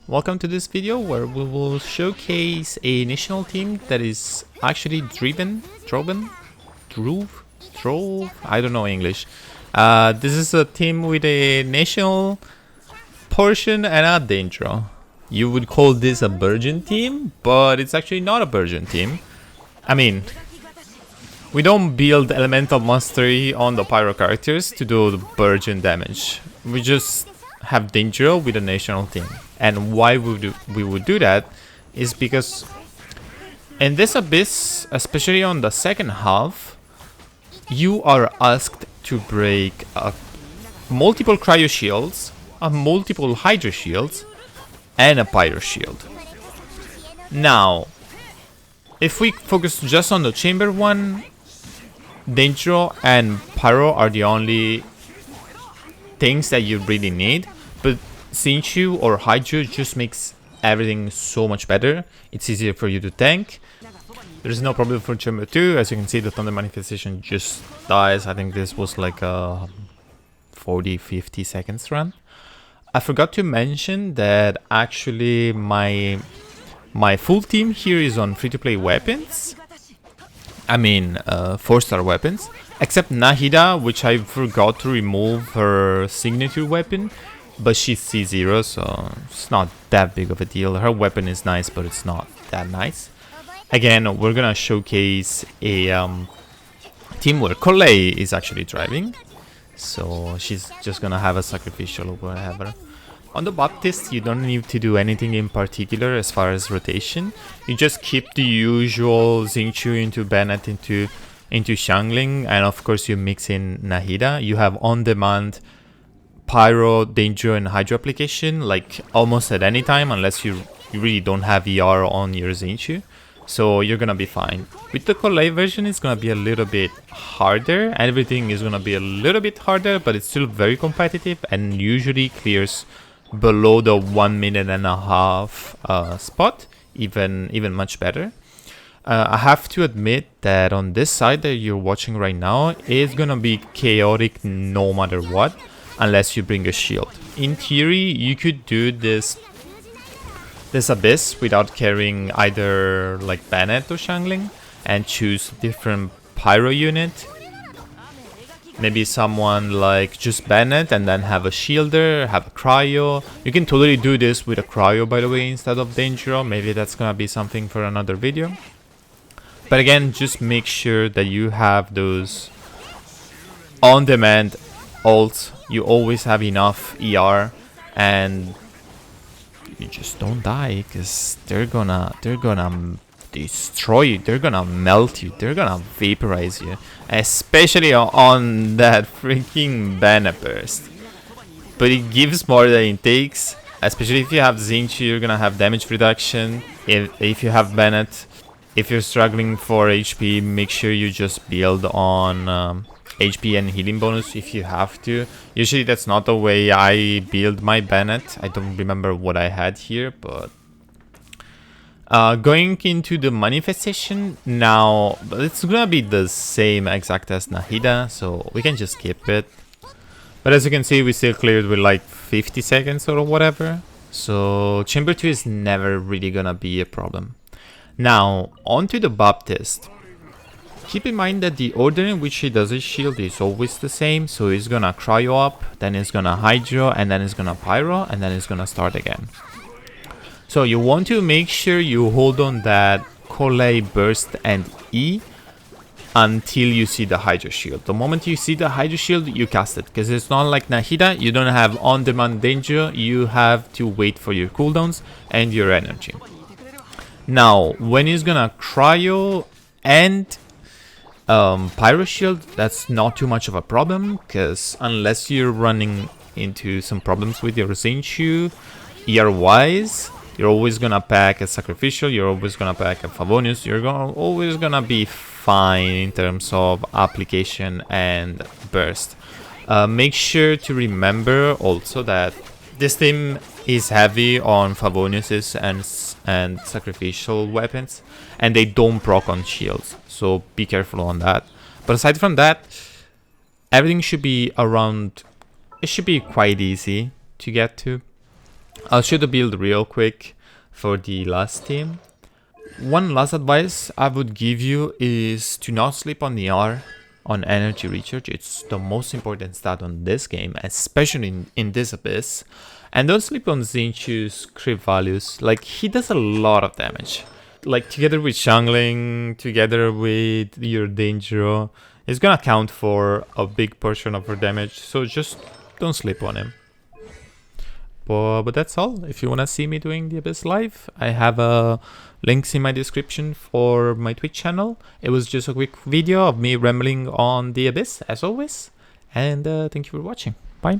welcome to this video where we will showcase a national team that is actually Drove, I don't know English. This is a team with a national portion and a danger. You would call this a virgin team, but it's actually not a virgin team. I mean, we don't build elemental mastery on the pyro characters to do the virgin damage. We just have danger with a national team. And why we would do that is because in this Abyss, especially on the second half, you are asked to break multiple cryo shields, multiple hydra shields, and a pyro shield. Now, if we focus just on the chamber one, Dendro and pyro are the only things that you really need, but Xingqiu or Hydra just makes everything so much better. It's easier for you to tank. There's no problem for chamber 2. As you can see, the Thunder Manifestation just dies. I think this was like a 40-50 seconds run. I forgot to mention that actually my full team here is on free-to-play weapons. I mean 4-star weapons, except Nahida, which I forgot to remove her signature weapon, but she's C0, so it's not that big of a deal. Her weapon is nice, but it's not that nice. Again, we're gonna showcase a team where Collei is actually driving, so she's just gonna have a sacrificial or whatever. On the Baptist, you don't need to do anything in particular as far as rotation. You just keep the usual Xingqiu into Bennett into Xiangling, and of course you mix in Nahida. You have on-demand Pyro, Danger, and Hydro application like almost at any time, unless you really don't have ER on your Xingqiu. So you're gonna be fine. With the Collei version, it's gonna be a little bit harder. Everything is gonna be a little bit harder, but it's still very competitive and usually clears below the 1.5 minute spot, even much better. I have to admit that on this side that you're watching right now is gonna be chaotic no matter what, unless you bring a shield. In theory, you could do this Abyss without carrying either like Bennett or Xiangling and choose different pyro unit. Maybe someone like just Bennett and then have a shielder, have a cryo. You can totally do this with a cryo, by the way, instead of Danger. Maybe that's gonna be something for another video. But again, just make sure that you have those on-demand ults. You always have enough ER, and you just don't die, because they're gonna destroy you, they're gonna melt you, they're gonna vaporize you, especially on that freaking Banner Burst. But it gives more than it takes, especially if you have Xingqiu, you're gonna have damage reduction. If you have Bennett, if you're struggling for HP, make sure you just build on HP and healing bonus if you have to. Usually that's not the way I build my Bennett. I don't remember what I had here, but going into the manifestation now, it's gonna be the same exact as Nahida, so we can just skip it. But as you can see, we still cleared with like 50 seconds or whatever, so chamber 2 is never really gonna be a problem. Now onto the Baptist. Keep in mind that the order in which he does his shield is always the same, so he's gonna cryo up, then he's gonna hydro, and then he's gonna pyro, and then he's gonna start again. So you want to make sure you hold on that Collei burst and E until you see the Hydra shield. The moment you see the Hydra shield, you cast it, because it's not like Nahida. You don't have on-demand danger. You have to wait for your cooldowns and your energy. Now, when he's gonna cryo and pyro shield, that's not too much of a problem, because unless you're running into some problems with your Xingqiu ER wise, you're always gonna pack a sacrificial, you're always gonna pack a Favonius, you're always gonna be fine in terms of application and burst. Make sure to remember also that this team is heavy on Favoniuses and sacrificial weapons, and they don't proc on shields, so be careful on that. But aside from that, everything should be around, it should be quite easy to get to. I'll show the build real quick for the last team. One last advice I would give you is to not sleep on the R on energy recharge. It's the most important stat on this game, especially in this Abyss. And don't sleep on Xingqiu's creep values. Like, he does a lot of damage. Like, together with Xiangling, together with your Dendro, it's gonna count for a big portion of your damage. So just don't sleep on him. But that's all. If you wanna see me doing the Abyss live, I have links in my description for my Twitch channel. It was just a quick video of me rambling on the Abyss, as always. And thank you for watching. Bye.